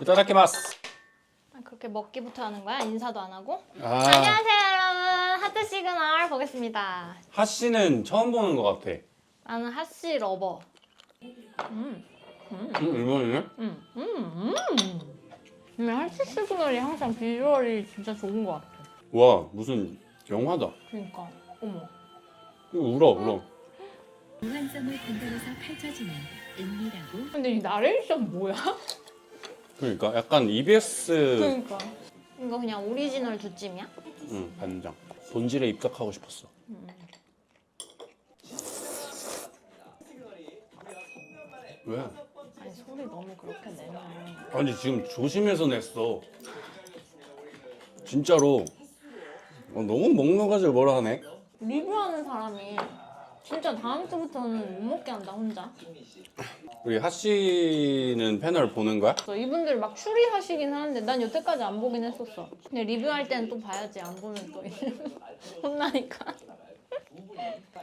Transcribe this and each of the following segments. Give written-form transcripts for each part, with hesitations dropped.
이타다키마스. 그렇게 먹기부터 하는 거야? 인사도 안 하고? 아, 안녕하세요 여러분. 하트 시그널 보겠습니다. 하씨는 처음 보는 것 같아. 나는 하씨 러버. 이번에는? 근데 하씨 시그널이 항상 비주얼이 진짜 좋은 것 같아. 와, 무슨 영화다. 그러니까 어머. 이거 울어. 무한섬을 건너서 펼쳐지는 은밀하고 근데 이 나레이션 뭐야? 그러니까 약간 EBS 그러니까 이거 그냥 오리지널 두 찜이야? 반장. 본질에 입각하고 싶었어. 왜? 아니 소리 너무 그렇게 내면 아니 지금 조심해서 냈어. 진짜로. 너무 먹는 가지고 뭐라 하네. 리뷰하는 사람이 진짜 다음 주부터는 못 먹게 한다 혼자. 우리 하씨는 패널 보는 거야? 그래서 이분들 막 추리하시긴 하는데 난 여태까지 안 보긴 했었어. 근데 리뷰할 때는 또 봐야지. 안 보면 또 혼나니까.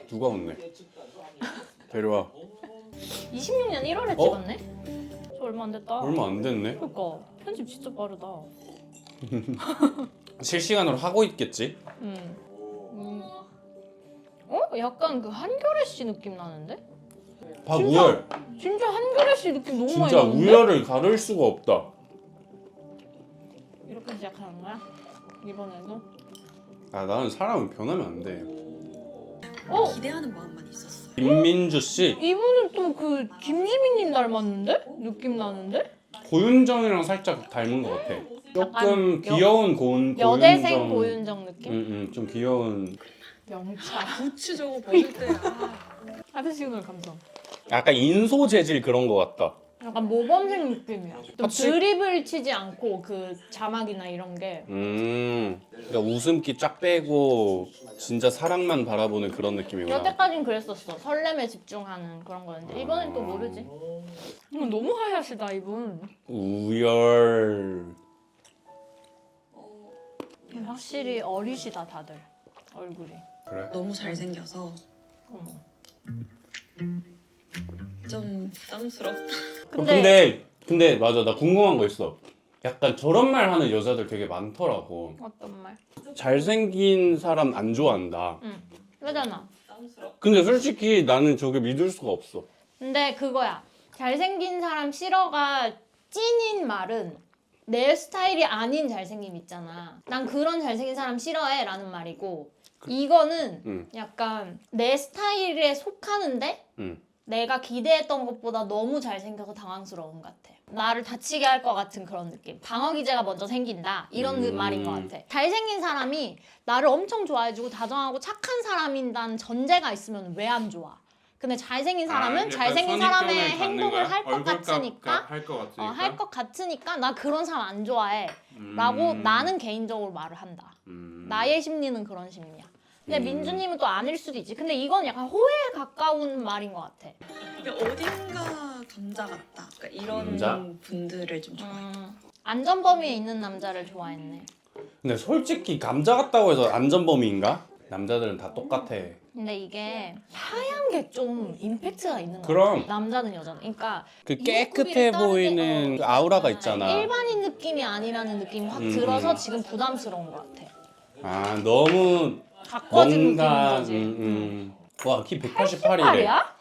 누가 혼내? 데려와. 26년 1월에 찍었네? 저 얼마 안 됐다. 얼마 안 됐네. 그러니까 편집 진짜 빠르다. 실시간으로 하고 있겠지? 약간 그 한결의 씨 느낌 나는데? 박우열. 진짜 한결의 씨 느낌 너무 많이 진짜 나는데? 우열을 가릴 수가 없다. 이렇게 시작하는 거야? 이번에도? 나는 사람은 변하면 안 돼. 기대하는 마음만 있었어. 김민주 씨, 이분은 또 그 김지민님 닮았는데? 느낌 나는데? 고윤정이랑 살짝 닮은 것 같아. 조금 약간 귀여운 고윤정. 여대생 고윤정 느낌? 좀 귀여운. 명차. 부츠 저거 벗을 때 하트 시그널 감성. 약간 인소 재질 그런 것 같다. 약간 모범생 느낌이야. 좀 하트- 드립을 치지 않고 그 자막이나 이런 게 그러니까 웃음기 쫙 빼고 진짜 사랑만 바라보는 그런 느낌이구나. 여태까진 그랬었어. 설렘에 집중하는 그런 거였는데 이번엔 또 모르지. 너무 하얗시다 이분. 우열. 확실히 어리시다 다들 얼굴이. 그래? 너무 잘생겨서 좀 부담스럽다. 근데 맞아, 나 궁금한 거 있어. 약간 저런 말 하는 여자들 되게 많더라고. 어떤 말? 잘생긴 사람 안 좋아한다. 응. 그러잖아. 근데 솔직히 나는 저게 믿을 수가 없어. 근데 그거야. 잘생긴 사람 싫어가 찐인 말은 내 스타일이 아닌 잘생김 있잖아. 난 그런 잘생긴 사람 싫어해 라는 말이고 이거는 약간 내 스타일에 속하는데 내가 기대했던 것보다 너무 잘생겨서 당황스러운 것 같아. 나를 다치게 할 것 같은 그런 느낌. 방어 기제가 먼저 생긴다. 이런 그 말인 것 같아. 잘생긴 사람이 나를 엄청 좋아해주고 다정하고 착한 사람인다는 전제가 있으면 왜 안 좋아? 근데 잘생긴 사람은 잘생긴 사람의 행동을 할 것 같으니까 할 것 같으니까 나 그런 사람 안 좋아해 라고 나는 개인적으로 말을 한다. 나의 심리는 그런 심리야. 근데 민주님은 또 아닐 수도 있지. 근데 이건 약간 호해에 가까운 말인 것 같아. 어딘가 감자 같다. 그러니까 이런 감자? 분들을 좀 좋아해. 안전범위에 있는 남자를 좋아했네. 근데 솔직히 감자 같다고 해서 안전범위인가? 남자들은 다 똑같아. 근데 이게 하얀 게 좀 임팩트가 있는 거 그럼. 같아. 남자든 여자든. 그러니까 그 이목구비를 깨끗해 따르게, 보이는 그 아우라가 있잖아. 일반인 느낌이 아니라는 느낌이 확 들어서 지금 부담스러운 것 같아. 너무 가꿔진 뭔가 느낌인 거지. 와, 키 188이래. 팔이야?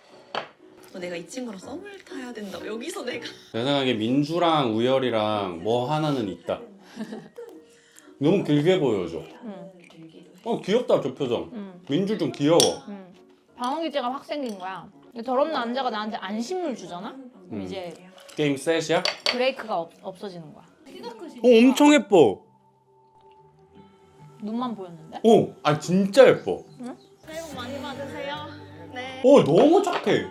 내가 이 친구랑 썸을 타야 된다. 여기서 내가 내 생각에 민주랑 우열이랑 뭐 하나는 있다. 너무 길게 보여줘. 귀엽다 저 표정. 민주 좀 귀여워. 방어 기제가 확 생긴 거야. 근데 저런 남자가 나한테 안심을 주잖아? 그럼 이제 게임 셋이야? 브레이크가 없어지는 거야. 엄청 예뻐. 눈만 보였는데? 진짜 예뻐. 새해 복 많이 받으세요. 네. 너무 착해.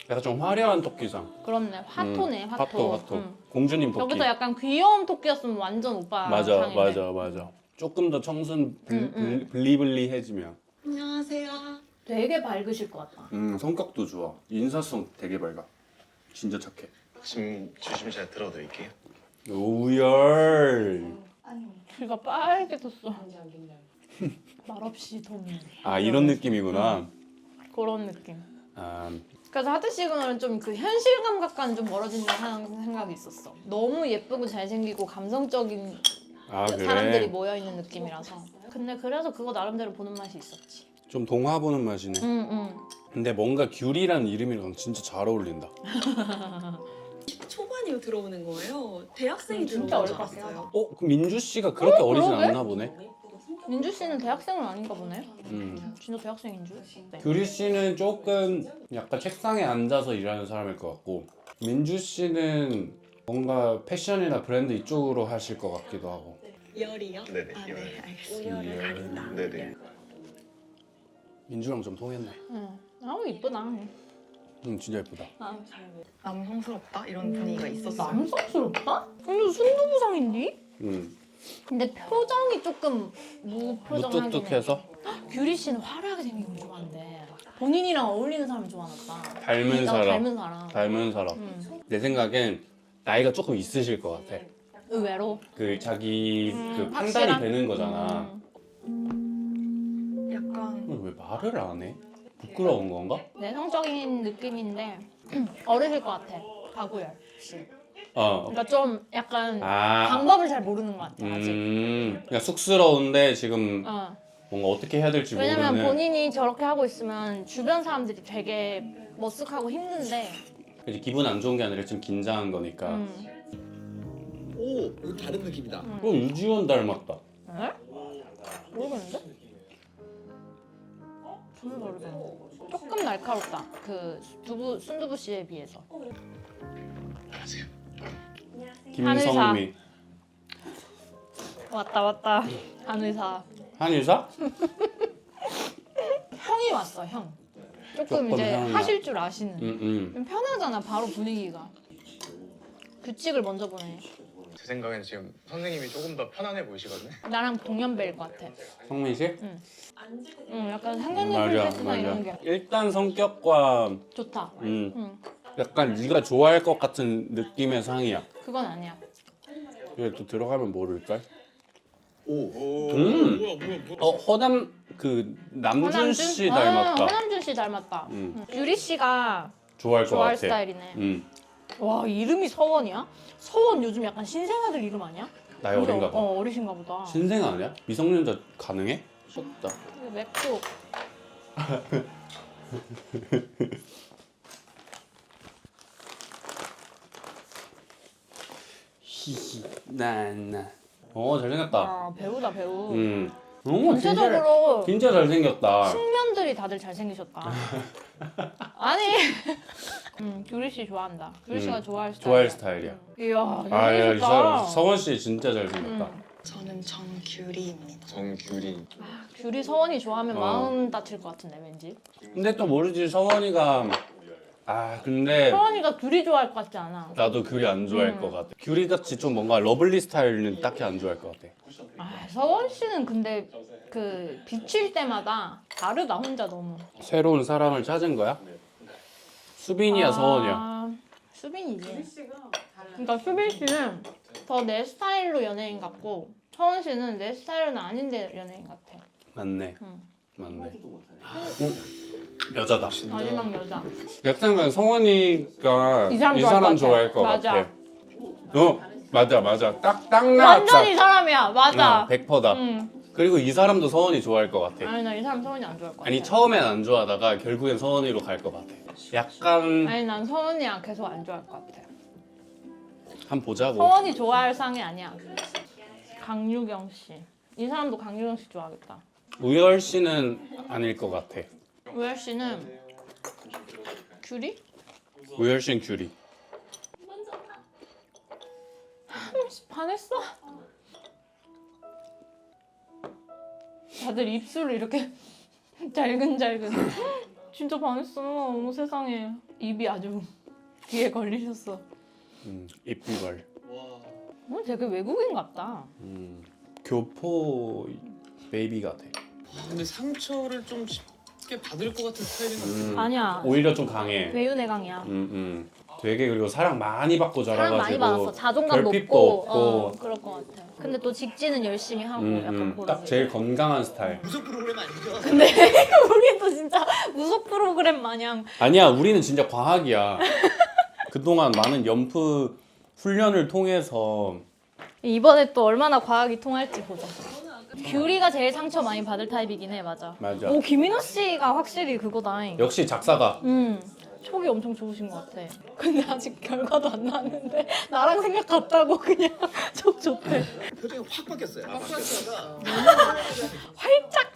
약간 좀 화려한 토끼상. 그렇네. 화토네, 화토. 화토. 공주님 토끼. 여기서 약간 귀여운 토끼였으면 완전 오빠 맞아, 상인데. 맞아. 조금 더 청순 블리블리해지면. 안녕하세요. 되게 밝으실 것 같다. 성격도 좋아. 인사성 되게 밝아. 진짜 착해. 지금 주시면 제가 들어드릴게요. 우열. 귀가 빨개졌어. 말없이 돈. 이런 느낌이구나. 그런 느낌. 그래서 하트 시그널은 좀 그 현실 감각과는 좀 멀어진다는 생각이 있었어. 너무 예쁘고 잘생기고 감성적인 그래? 사람들이 모여 있는 느낌이라서. 근데 그래서 그거 나름대로 보는 맛이 있었지. 좀 동화 보는 맛이네. 응. 근데 뭔가 귤이라는 이름이랑 진짜 잘 어울린다. 초반이 들어오는 거예요. 대학생이 진짜 들어오는 줄 어릴 것 알았어요. 그럼 민주 씨가 그렇게 어리진 그러게? 않나 보네. 민주 씨는 대학생은 아닌가 보네. 진짜 대학생인 줄. 네. 규리 씨는 조금 약간 책상에 앉아서 일하는 사람일 것 같고, 민주 씨는 뭔가 패션이나 브랜드 이쪽으로 하실 것 같기도 하고. 열이요? 네네, 아, 열. 네, 알겠습니다. 우열을 가린다. 네네. 민주랑 좀 통했네. 아우 이쁘다. 진짜 예쁘다. 남성스럽다 이런 분위기가 있었어요. 남성스럽다? 근데 순두부상인데? 근데 표정이 조금 무표정하긴 해. 무뚝뚝해서 규리 씨는 화려하게 생긴 걸 좋아하는데 본인이랑 어울리는 사람을 좋아하나 보다. 닮은 사람. 닮은 사람. 닮은 사람. 내 생각엔 나이가 조금 있으실 것 같아. 의외로. 그 자기 그 판단이 확실한? 되는 거잖아. 약간 왜 말을 안 해? 부끄러운 건가? 내성적인 느낌인데 어리실 것 같아. 박우열 씨. 그러니까 좀 약간 방법을 잘 모르는 것 같아 아직. 그냥 쑥스러운데 지금 어. 뭔가 어떻게 해야 될지 왜냐면 모르는. 본인이 저렇게 하고 있으면 주변 사람들이 되게 머쓱하고 힘든데. 이제 기분 안 좋은 게 아니라 지금 긴장한 거니까. 오, 이거 다른 느낌이다. 유지원 닮았다. 에? 모르겠는데? 전혀 다르다. 조금 날카롭다. 그 순두부 씨에 비해서. 안녕하세요. 김성미. 왔다. 한의사. 한의사? 형이 왔어 형. 조금 조금 이제 형이야. 하실 줄 아시는. 응. 좀 편하잖아 바로 분위기가. 규칙을 먼저 보내. 제 생각엔 지금 선생님이 조금 더 편안해 보이시거든요. 나랑 동년배일 것 같아. 성민 씨? 응, 약간 상견례 맞아, 프로세스나 이런 맞아. 게 일단 성격과 좋다. 약간 네가 좋아할 것 같은 느낌의 상이야. 그건 아니야. 그래 또 들어가면 모를걸? 오, 뭐야. 허남 그 남준 씨 닮았다. 허남준 씨 닮았다. 유리 씨가 좋아할 것 좋아할 같아. 스타일이네. 와 이름이 서원이야? 서원 요즘 약간 신생아들 이름 아니야? 나이 어린가 봐. 어리신가 보다. 신생 아니야? 미성년자 가능해? 쉽다. 맵고. 히히 나나. 잘생겼다. 아 배우다 배우. 진짜 전체적으로 진짜 잘생겼다. 측면들이 다들 잘생기셨다. 아니. 규리 씨 좋아한다. 규리 씨가 좋아할 스타일. 좋아할 스타일이야. 이야 야, 잘생겼다. 서원 씨 진짜 잘생겼다. 저는 정규리입니다. 정규리. 규리 서원이 좋아하면 어. 마음 다칠 것 같은데 왠지. 근데 또 모르지 서원이가 근데 서원이가 규리 좋아할 것 같지 않아. 나도 귤이 안 좋아할 것 같아. 귤이 같이 좀 뭔가 러블리 스타일은 딱히 안 좋아할 것 같아. 서원 씨는 근데 그 비칠 때마다 다르다 혼자 너무. 새로운 사람을 찾은 거야? 수빈이야 서원이야? 수빈이지. 그러니까 수빈 씨는 더 내 스타일로 연예인 같고 서원 씨는 내 스타일은 아닌데 연예인 같아. 맞네. 맞네. 여자다. 마지막 여자. 내 생각엔 성원이가 이 사람 이 좋아할 사람 것 같아. 좋아할 것 맞아. 같아. 맞아. 딱 나왔다. 완전 이 사람이야. 맞아. 100%다. 그리고 이 사람도 서원이 좋아할 것 같아. 아니 나 이 사람 서원이 안 좋아할 것 같아. 아니 처음엔 안 좋아하다가 결국엔 서원이로 갈 것 같아. 약간 아니 난 서원이야 계속 안 좋아할 것 같아. 한 보자고. 서원이 좋아할 상이 아니야. 강유경 씨. 이 사람도 강유경 씨 좋아하겠다. 우열 씨는 아닐 것 같아. 우열 씨는 규리? 우열 씨는 귤이. 반했어. 다들 입술을 이렇게 잘근잘근. 진짜 반했어. 어머 세상에. 입이 아주 귀에 걸리셨어. 입비걸. 되게 외국인 같다. 교포 베이비 같아. 근데 상처를 좀 쉽게 받을 것 같은 스타일인 것 같아. 아니야. 오히려 좀 강해. 외유내강이야. 되게 그리고 사랑 많이 받고 사랑 많이 받았어. 자라가지고 자존감 결핍도 높고 없고. 그럴 것 같아. 근데 또 직진은 열심히 하고 약간 그런. 딱 제일 건강한 스타일. 무슨 프로그램 아니죠? 우리도 진짜 무속 프로그램 마냥. 아니야, 우리는 진짜 과학이야. 그동안 많은 연프 훈련을 통해서 이번에 또 얼마나 과학이 통할지 보자. 규리가 제일 상처 많이 받을 타입이긴 해, 맞아. 맞아. 오, 김인호 씨가 확실히 그거다. 역시 작사가. 촉이 엄청 좋으신 것 같아. 근데 아직 결과도 안 나왔는데 나랑 생각 같다고 그냥 촉 좋대. 표정이 확 바뀌었어요. 활짝.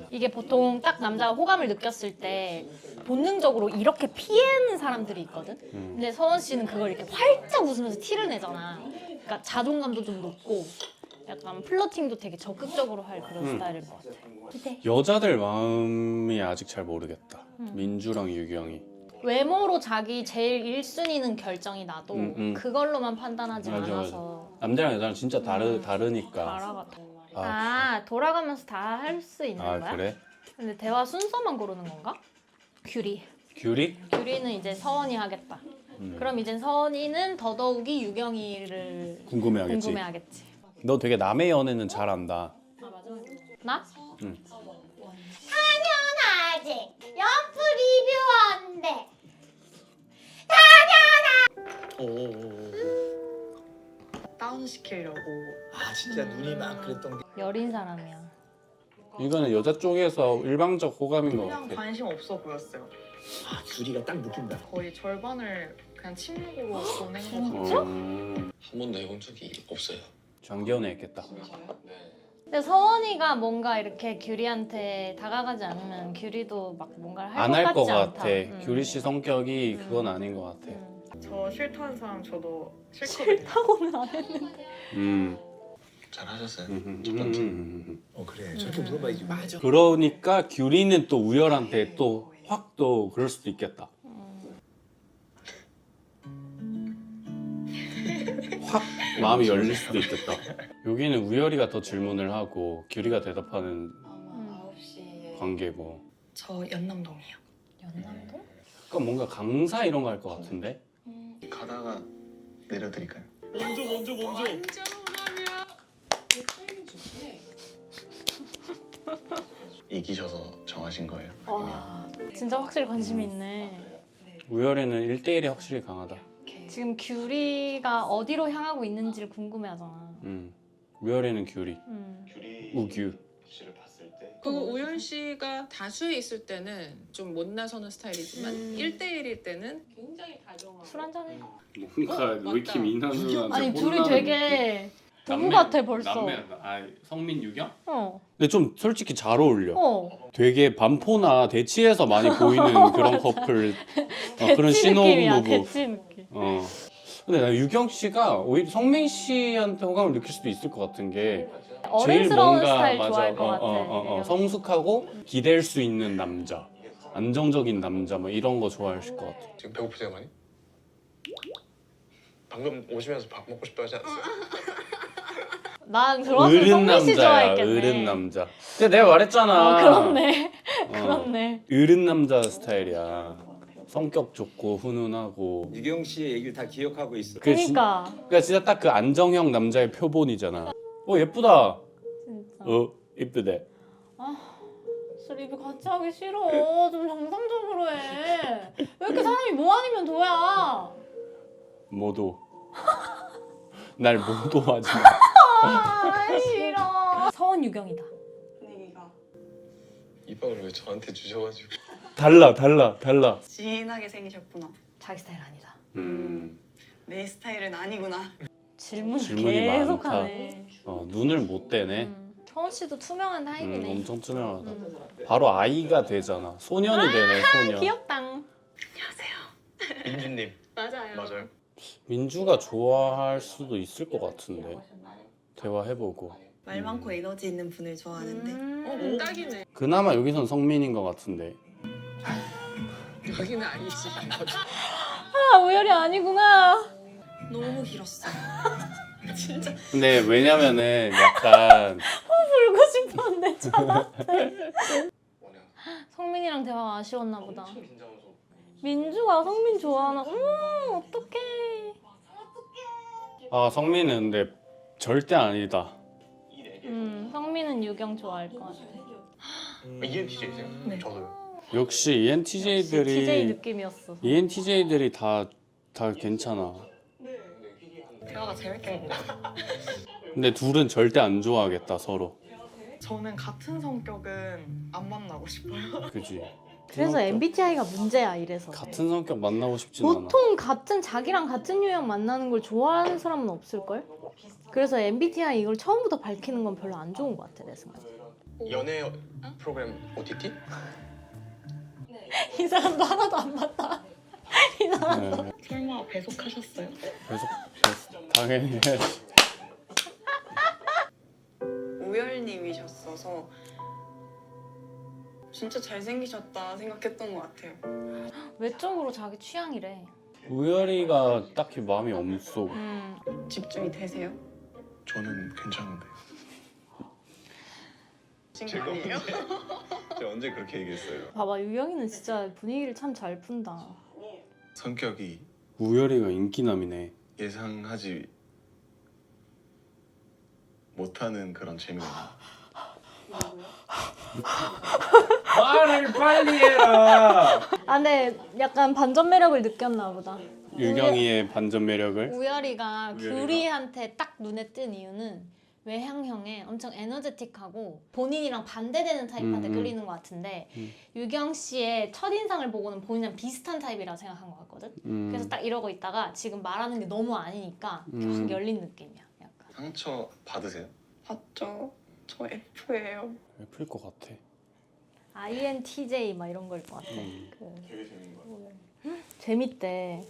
이게 보통 딱 남자가 호감을 느꼈을 때 본능적으로 이렇게 피하는 사람들이 있거든. 근데 서원 씨는 그걸 이렇게 활짝 웃으면서 티를 내잖아. 그러니까 자존감도 좀 높고 약간 플러팅도 되게 적극적으로 할 그런 스타일일 것 같아. 기대. 여자들 마음이 아직 잘 모르겠다. 민주랑 유경이. 외모로 자기 제일 1순위는 결정이 나도 그걸로만 판단하지 맞아, 않아서 남자랑 여자랑 진짜 다르니까. 알아갔다. 아, 돌아가면서 다 할 수 있는 아 거야? 그래? 근데 대화 순서만 고르는 건가? 규리. 규리? 규리는 이제 서원이 하겠다. 그럼 이제 서원이는 더더욱이 유경이를 궁금해하겠지. 궁금해하겠지. 너 되게 남의 연애는 잘 안다. 나? 응. 당연하지. 연프 리뷰원데. 다운 시키려고. 아 진짜 눈이 막 그랬던 게. 여린 사람이야. 이거는 여자 쪽에서 일방적 호감인 것 그냥 같아. 관심 없어 보였어요. 아 규리가 딱 느낀다. 거의 절반을 그냥 침묵으로 보낸 것 같아요. 진짜? 한 번도 해본 적이 없어요. 장기연애 했겠다. 근데 서원이가 뭔가 이렇게 규리한테 다가가지 않으면 규리도 막 뭔가를 안 할 할 것 것 같지 같아. 않다. 규리 씨 성격이 그건 아닌 것 같아. 저 싫다는 사람 저도 싫거든요. 싫다고는 안 했는데. 잘하셨어요. 그래 저렇게 물어봐야지. 맞아. 그러니까 규리는 또 우열한테 또 확 또 그럴 수도 있겠다. 확 마음이 열릴 수도 있겠다. 여기는 우열이가 더 질문을 하고 규리가 대답하는 관계고. 저 연남동이요. 연남동? 그러니까 뭔가 강사 이런 거 할 것 같은데? 가다가 내려드릴까요? 먼저. 이기셔서 정하신 거예요? 와, 진짜 확실히 관심이 있네. 우열이는 1대1이 확실히 강하다. 지금 규리가 어디로 향하고 있는지를 궁금해하잖아. 우열이는 규리, 우규. 그 우연 씨가 다수에 있을 때는 좀 못 나서는 스타일이지만 1대1일 때는 굉장히 다정하고 술 한잔해. 뭔가 왜 이렇게 민한 누나한테 아니 둘이 되게 부부 같아 벌써. 성민 유경? 어. 근데 좀 솔직히 잘 어울려. 어. 되게 반포나 대치에서 많이 보이는 그런 커플, 그런 대치 느낌이야. 신혼부부. 대치 느낌. 근데 나 유경 씨가 오히려 성민 씨한테 호감을 느낄 수도 있을 것 같은 게 제일 어른스러운 뭔가 스타일 맞아, 좋아할 것 같아. 성숙하고 기댈 수 있는 남자, 안정적인 남자, 뭐 이런 거 좋아하실 것 같아. 지금 배고프세요 많이? 방금 오시면서 밥 먹고 싶다 하지 않았어요? 난 들어왔으면 성민 씨 좋아했겠네. 어른 남자. 근데 내가 말했잖아. 그렇네. 그렇네. 어른 남자 스타일이야. 성격 좋고 훈훈하고. 유경 씨의 얘기를 다 기억하고 있어. 그러니까. 그러니까 진짜 딱 그 안정형 남자의 표본이잖아. 예쁘다. 진짜. 이쁘대. 진짜 리뷰 같이 하기 싫어. 좀 정상적으로 해. 왜 이렇게 사람이 뭐 아니면 도야? 모도. 날 모도하지 마. 아 싫어. 서원 유경이다. 분위기가 이 빵을 왜 저한테 주셔가지고. 달라. 진하게 생기셨구나. 자기 스타일 아니다. 내 스타일은 아니구나. 질문을 질문이 계속하네. 눈을 못 떼네. 서원 씨도 투명한 타입이네. 엄청 투명하다. 바로 아이가 되잖아. 소년이 되네, 소년. 귀엽다. 안녕하세요. 민주님 맞아요. 민주가 좋아할 수도 있을 것 같은데. 대화해보고. 말 많고 에너지 있는 분을 좋아하는데. 딱이네. 그나마 여기선 성민인 것 같은데. 여기는 아니지. 아 우열이 아니구나. 너무 길었어. 진짜. 근데 왜냐면은 약간 울고 싶었는데 참았대. 성민이랑 대화가 아쉬웠나 보다. 민주가 성민 좋아하나? 어떡해. 아 성민은 근데 절대 아니다. 성민은 유경 좋아할 것 같아. ENTJ세요? 네. 저도요. 역시 TJ ENTJ들이 느낌이었어. ENTJ들이 다 괜찮아. 대화가 재밌겠는데. 근데 둘은 절대 안 좋아하겠다 서로. 저는 같은 성격은 안 만나고 싶어요. 그지? 그래서 MBTI가 문제야 이래서. 같은 성격 만나고 싶진 않아. 보통 자기랑 같은 유형 만나는 걸 좋아하는 사람은 없을걸? 그래서 MBTI 이걸 처음부터 밝히는 건 별로 안 좋은 것 같아 내 생각에. 연애 프로그램 OTT? 이 사람도 하나도 안 맞다. 이 사람. 네, 설마 배속하셨어요? 계속 당연히 해야지. 우열님이셨어서 진짜 잘생기셨다 생각했던 것 같아요. 외적으로 자기 취향이래. 우열이가 딱히 마음이 없어. 집중이 되세요? 저는 괜찮은데. 친구 아니에요? 제가 언제 그렇게 얘기했어요? 봐봐 유경이는 진짜 분위기를 참 잘 푼다. 성격이 우열이가 인기남이네. 예상하지 못하는 그런 재미가 있는. 말을 빨리 해라. 아 근데 약간 반전 매력을 느꼈나 보다. 유경이의 반전 매력을. 우열이가 우열이가? 규리한테 딱 눈에 띈 이유는 외향형에 엄청 에너제틱하고 본인이랑 반대되는 타입한테 끌리는 것 같은데 유경 씨의 첫인상을 보고는 본인이랑 비슷한 타입이라 생각한 것 같거든. 그래서 딱 이러고 있다가 지금 말하는 게 너무 아니니까 확 열린 느낌이야. 약간. 상처 받으세요? 맞죠? 저 F예요. 예쁠 것 같아. INTJ 막 이런 거일 것 같아. 되게 재밌는 것 같아요. 재밌대.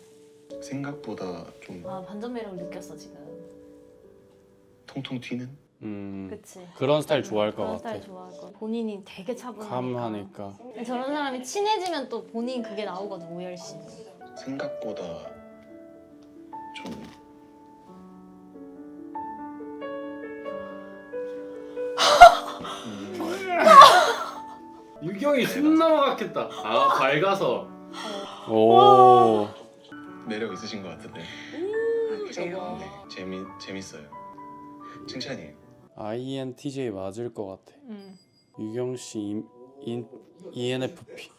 생각보다 좀 아 반전 매력을 느꼈어 지금. 통통 튀는? 그치. 그런 스타일 좋아할 것 그런 같아. 스타일 좋아할 거. 본인이 되게 차분하니까. 감하니까. 저런 사람이 친해지면 또 본인 그게 나오거든 우열 씨는. 생각보다 좀 유경이 숨 넘어갔겠다. 아 밝아서. 오. 매력 있으신 것 같은데. 그래요? 네, 재밌어요. 칭찬이에요. INTJ 맞을 것 같아. 유경 씨 ENFP.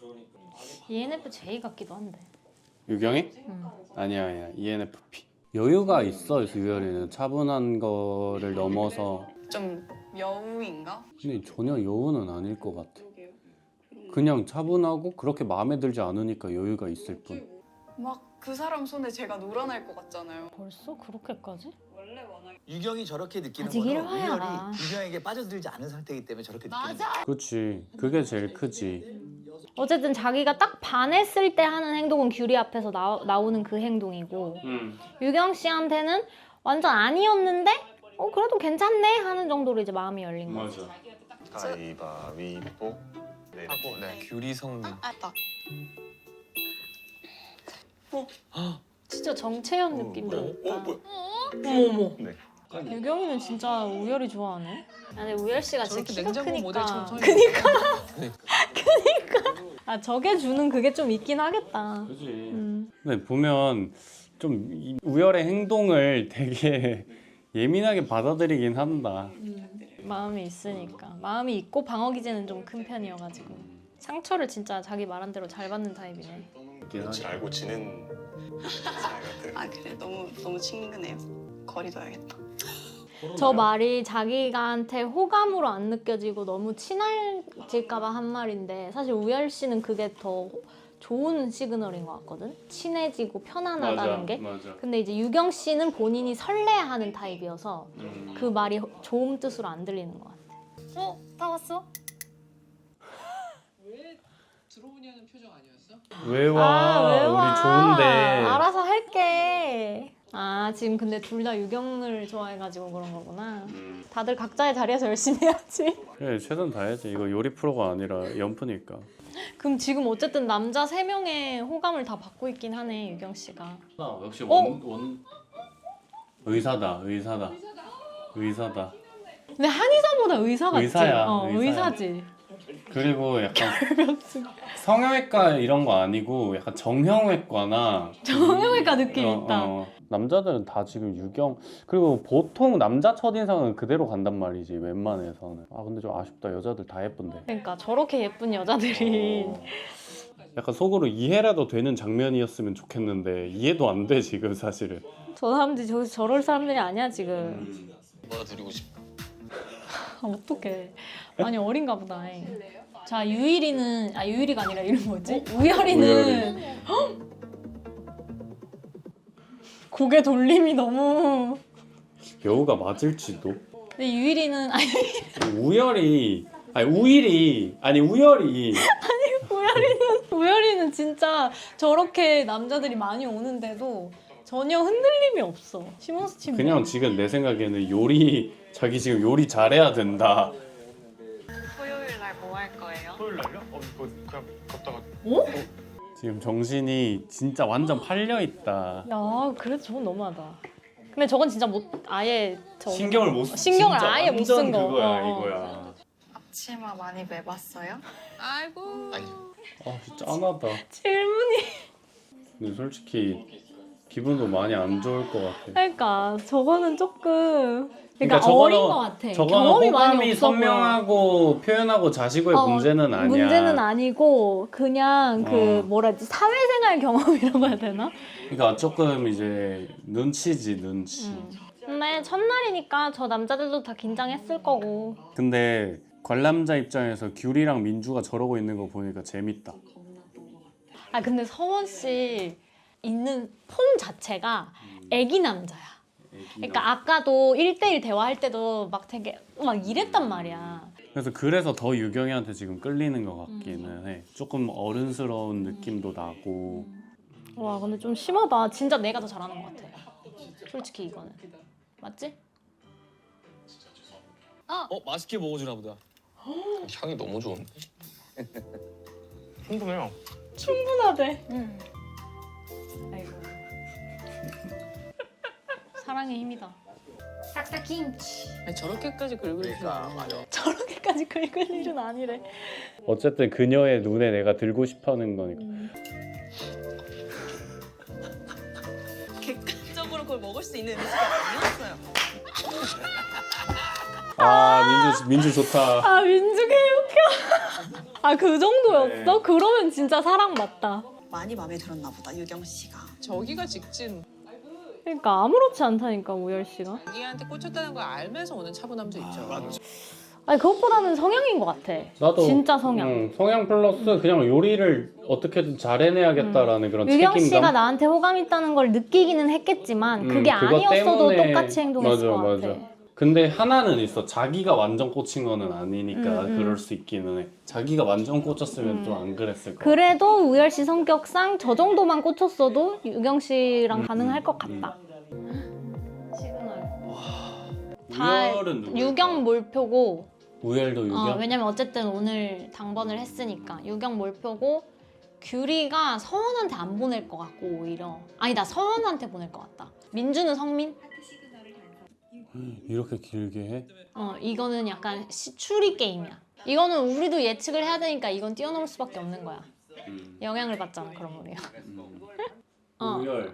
ENFJ 같기도 한데. 유경이? 아니야 ENFP. 여유가 있어 유열이는. 차분한 거를 넘어서. 좀 여우인가? 근데 전혀 여우는 아닐 것 같아. 그냥 차분하고 그렇게 마음에 들지 않으니까 여유가 있을 뿐. 막 그 사람 손에 제가 놀아날 것 같잖아요. 벌써 그렇게까지? 유경이 저렇게 느끼는 아직 거는 일화야. 우열이 유경에게 빠져들지 않은 상태이기 때문에 저렇게 느끼는 거야. 그렇지. 그게 제일 크지. 어쨌든 자기가 딱 반했을 때 하는 행동은 규리 앞에서 나오는 그 행동이고 유경 씨한테는 완전 아니었는데 그래도 괜찮네 하는 정도로 이제 마음이 열린 거지. 맞아. 가위바위보. 네. 하고 네. 규리 성민. 딱. 진짜 정채연 느낌도 있다. 어머머. 네. 유경이는 진짜 우열이 좋아하네. 근데 우열 씨가 진짜 저렇게 키가 냉장고 크니까. 모델처럼 서 그니까. 아 저게 주는 그게 좀 있긴 하겠다. 그지. 근데 보면 좀 우열의 행동을 되게 예민하게 받아들이긴 한다. 마음이 있으니까. 마음이 있고 방어 기제는 좀 큰 편이어가지고 상처를 진짜 자기 말한 대로 잘 받는 타입이네. 눈치 알고 지는 사이 같아요. 아 그래 너무 친근해요. 거리 둬야겠다. 저 말이 자기한테 호감으로 안 느껴지고 너무 친해질까봐 한 말인데 사실 우열 씨는 그게 더 좋은 시그널인 것 같거든. 친해지고 편안하다는 게. 맞아. 근데 이제 유경 씨는 본인이 설레하는 타입이어서 그 말이 좋은 뜻으로 안 들리는 것 같아. 다 왔어? 왜 들어오냐는 표정 아니었어? 왜 와? 왜 와? 우리 좋은데. 알아서 할게. 아 지금 근데 둘 다 유경을 좋아해가지고 그런 거구나. 다들 각자의 자리에서 열심히 해야지. 그래 최선 다해야지. 이거 요리 프로가 아니라 연프니까. 그럼 지금 어쨌든 남자 3명의 호감을 다 받고 있긴 하네 유경 씨가. 역시 원- 의사다. 근데 한의사보다 의사 같지? 의사야, 의사야. 의사지. 그리고 약간 성형외과 이런 거 아니고 약간 정형외과나 정형외과 느낌 있다. 남자들은 다 지금 유경 그리고 보통 남자 첫인상은 그대로 간단 말이지 웬만해서는. 아 근데 좀 아쉽다. 여자들 다 예쁜데. 그러니까 저렇게 예쁜 여자들이 약간 속으로 이해라도 되는 장면이었으면 좋겠는데 이해도 안 돼 지금 사실은. 저 사람들이 저기서 저럴 사람들이 아니야 지금. 뭐가 드리고 싶어? 아, 어떡해. 많이 어린가 보다. 자 유일이는 유일이가 아니라 이름 뭐지? 우열이는 헉! 고개 돌림이 너무. 여우가 맞을지도. 근데 유일이는 우열이 우열이 우열이는 진짜 저렇게 남자들이 많이 오는데도 전혀 흔들림이 없어. 시몬스 침. 그냥 지금 내 생각에는 자기 지금 요리 잘해야 된다. 토요일 날 뭐 할 거예요? 토요일 날요? 이거 그냥 걷다가 지금 정신이 진짜 완전 팔려 있다. 야, 그래도 저건 너무하다. 근데 저건 진짜 아예 신경을 못 신경을 진짜 아예 못 쓴 거. 완전 그거야 어. 이거야. 앞치마 많이 매봤어요? 아이고. 아 진짜 짠하다. 질문이. 근데 솔직히 기분도 많이 안 좋을 것 같아. 그러니까 저거는 조금. 그러니까 어린 것 같아. 저거는 경험이 많이 호감이 없어 보여. 선명하고 표현하고 자시고의 문제는 아니야. 문제는 아니고 그냥 그 어. 뭐라 해야지 사회생활 경험이라고 해야 되나? 그러니까 조금 이제 눈치. 근데 첫날이니까 저 남자들도 다 긴장했을 거고. 근데 관람자 입장에서 귤이랑 민주가 저러고 있는 거 보니까 재밌다. 아 근데 서원 씨 있는 폼 자체가 애기 남자야. 그러니까 아까도 1대1 대화할 때도 막 되게 막 이랬단 말이야. 그래서 더 유경이한테 지금 끌리는 것 같기는 해. 조금 어른스러운 느낌도 나고. 와 근데 좀 심하다. 진짜 내가 더 잘하는 것 같아. 솔직히 이거는. 맞지? 맛있게 먹어주나 보다. 향이 너무 좋은데? 충분해요. 충분하대. 아이고. 사랑의 힘이다. 싹싹 김치. 아니, 저렇게까지 긁을 줄 아네. 저렇게까지 긁을 일은 아니래. 어쨌든 그녀의 눈에 내가 들고 싶어하는 거니까. 객관적으로 그걸 먹을 수 있는 음식이 아니었어요. 아 민주 좋다. 아 민주 개웃겨. 아 그 정도였어? 그러면 진짜 사랑 맞다. 많이 마음에 들었나 보다 유경 씨가. 저기가 직진. 그러니까 아무렇지 않다니까 우열 씨가. 자기한테 꽂혔다는 걸 알면서 오는 차분함도 있죠. 아니 그것보다는 성향인 것 같아. 나도 진짜 성향. 성향 플러스 그냥 요리를 어떻게든 잘 해내야겠다라는 그런 유경 책임감. 씨가 나한테 호감 있다는 걸 느끼기는 했겠지만 그게 그것 아니었어도 때문에- 똑같이 행동했을 것 같아. 근데 하나는 있어. 자기가 완전 꽂힌 거는 아니니까 음. 그럴 수 있기는 해. 자기가 완전 꽂혔으면 좀 안 그랬을 거. 그래도 우열 씨 성격상 저 정도만 꽂혔어도 유경 씨랑 가능할 것 같다. 시그널. 다 우열은 누구야? 유경 몰표고. 우열도 유경. 왜냐면 어쨌든 오늘 당번을 했으니까 유경 몰표고 규리가 서원한테 안 보낼 것 같고 오히려 아니다 서원한테 보낼 것 같다. 민주는 성민? 이렇게 길게 해? 이거는 약간 추리 게임이야. 이거는 우리도 예측을 해야 되니까 이건 뛰어넘을 수밖에 없는 거야. 영향을 받잖아 그럼 우리가. 우열.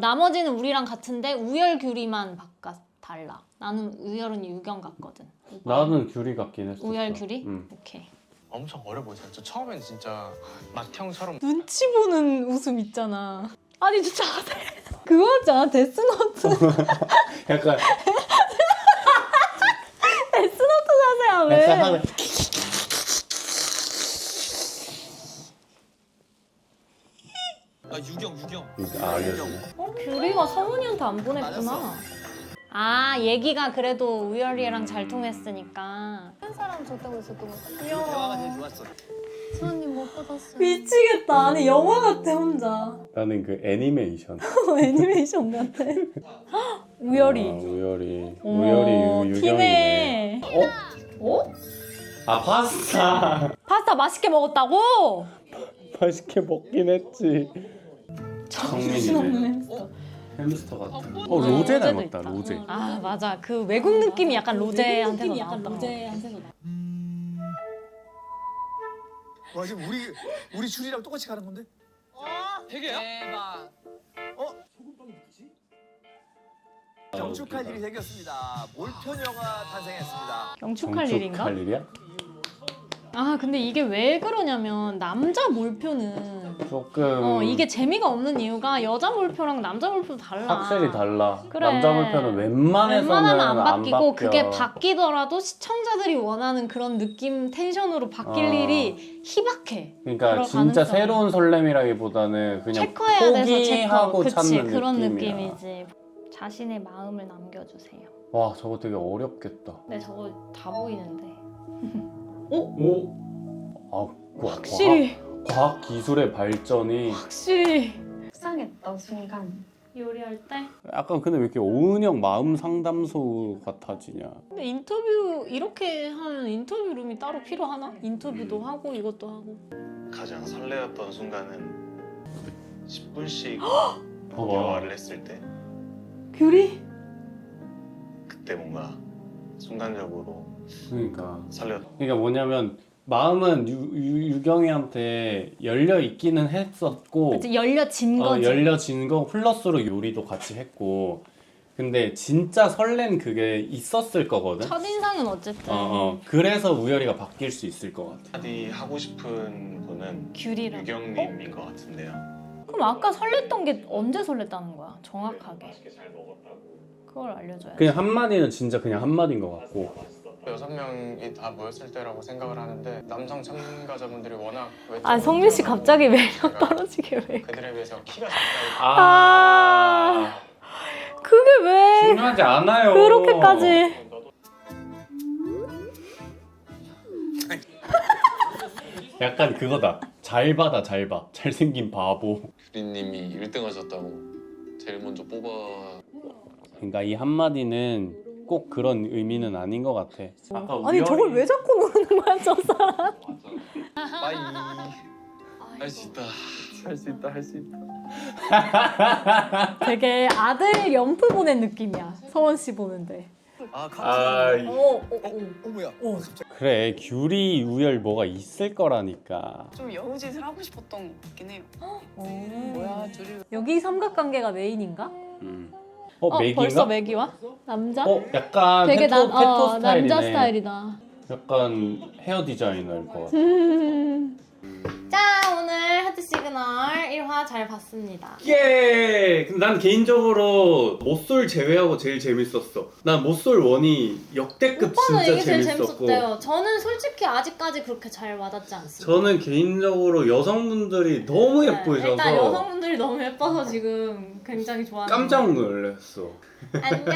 나머지는 우리랑 같은데 우열 규리만 바깥 달라. 나는 우열은 유경 같거든. 나는 규리 같긴 했어. 우열 규리? 응. 오케이. 엄청 어려 보이잖아. 저 처음엔 진짜 맏형처럼 눈치 보는 웃음 있잖아. 아니 진짜 그거 있잖아 데스노트. 약간 데스노트 자세야 왜? 약간 하면 유경. 알려주네. 규리가 서훈이한테 안 보냈구나. 아 얘기가 그래도 우열이랑 잘 통했으니까. 한 사람 줬다고 했었던 것 같아. 대화가 제일 좋았어. 수원님 못 받았어. 미치겠다. 아니 영화 같아 혼자. 나는 그 애니메이션. 애니메이션 같아. 우열이. 우열이. 어머, 우열이 티네. 유경이네. 어? 아 파스타. 파스타 맛있게 먹었다고? 맛있게 먹긴 했지. 정신없는 햄스터. 햄스터 같은. 로제도 로제 닮았다. 있다. 로제. 아 맞아. 그 외국 느낌이 약간 로제한테서 나왔던 거. 와 지금 우리 줄이랑 똑같이 가는 건데? 되게야? 대박. 경축할 일이 생겼습니다. 몰표녀가 탄생했습니다. 경축할 일인가? 할 일이야? 아 근데 이게 왜 그러냐면 남자 몰표는 조금 이게 재미가 없는 이유가 여자 몰표랑 남자 몰표 달라. 확실히 달라. 그래. 남자 몰표는 웬만해서는 웬만하면 안 바뀌고 바뀌어. 그게 바뀌더라도 시청자들이 원하는 그런 느낌 텐션으로 바뀔 일이 희박해. 그러니까 그럴 진짜 가능성이. 새로운 설렘이라기보다는 그냥 체커해야 돼서 체커. 포기하고 그치 찾는 그런 느낌이야. 느낌이지. 자신의 마음을 남겨주세요. 와 저거 되게 어렵겠다. 근데 저거 다 보이는데. 오? 아, 확실히 과학 기술의 발전이 확실히 속상했던 순간. 요리할 때. 약간 근데 왜 이렇게 오은영 마음 상담소 같아지냐? 근데 인터뷰 이렇게 하면 인터뷰 룸이 따로 필요하나? 인터뷰도 하고 이것도 하고. 가장 설레었던 순간은 10분씩 와. 대화를 했을 때 규리? 그때 뭔가 순간적으로 그러니까 설레었. 그러니까 뭐냐면 마음은 유경이한테 열려 있기는 했었고 그치 열려진 거지. 열려진 거 플러스로 요리도 같이 했고 근데 진짜 설렌 그게 있었을 거거든. 첫인상은 어쨌든 그래서 우열이가 바뀔 수 있을 것 같아. 한마디 하고 싶은 분은 규리랑. 유경님인 것 같은데요. 그럼 아까 설렜던 게 언제 설렜다는 거야? 정확하게. 그걸 알려줘야 돼. 그냥 한마디는 진짜 그냥 한마디인 것 같고 6명이 다 모였을 때라고 생각을 하는데 남성 참가자분들이 워낙 아 성민 씨 갑자기 매력 떨어지게 왜? 그들에 비해서 키가 작다. 아 그게 왜 중요하지 않아요. 그렇게까지? 약간 그거다. 잘 받아 잘 봐. 잘생긴 바보. 규리님이 1등 하셨다고 제일 먼저 뽑아. 그러니까 이 한마디는 꼭 그런 의미는 아닌 것 같아. 아까 아니 저걸 왜 자꾸 누르는 거야 저 사람? 빠이. 할 수 있다. 할 수 있다 할 수 있다. 되게 아들 연프 보낸 느낌이야 서원 씨 보는데. 어머야. 그래 규리 우열 뭐가 있을 거라니까. 좀 여우짓을 하고 싶었던 것 같긴 해요. 뭐야 둘이 여기 삼각관계가 메인인가? 맥인가? 벌써 맥이와? 남자? 약간 되게 페토 스타일이네. 남자 스타일이다. 약간 헤어 디자이너일 것 같아. 자 오늘 하트 시그널 1화 잘 봤습니다. 예! 근데 난 개인적으로 모쏠 제외하고 제일 재밌었어. 난 모쏠 1이 역대급 오빠는 진짜 이게 제일 재밌었고 재밌었대요. 저는 솔직히 아직까지 그렇게 잘 와닿지 않습니다. 저는 개인적으로 여성분들이 너무 네, 예쁘셔서 일단 여성분들이 너무 예뻐서 지금 굉장히 좋아하는 깜짝 놀랐어. 안녕.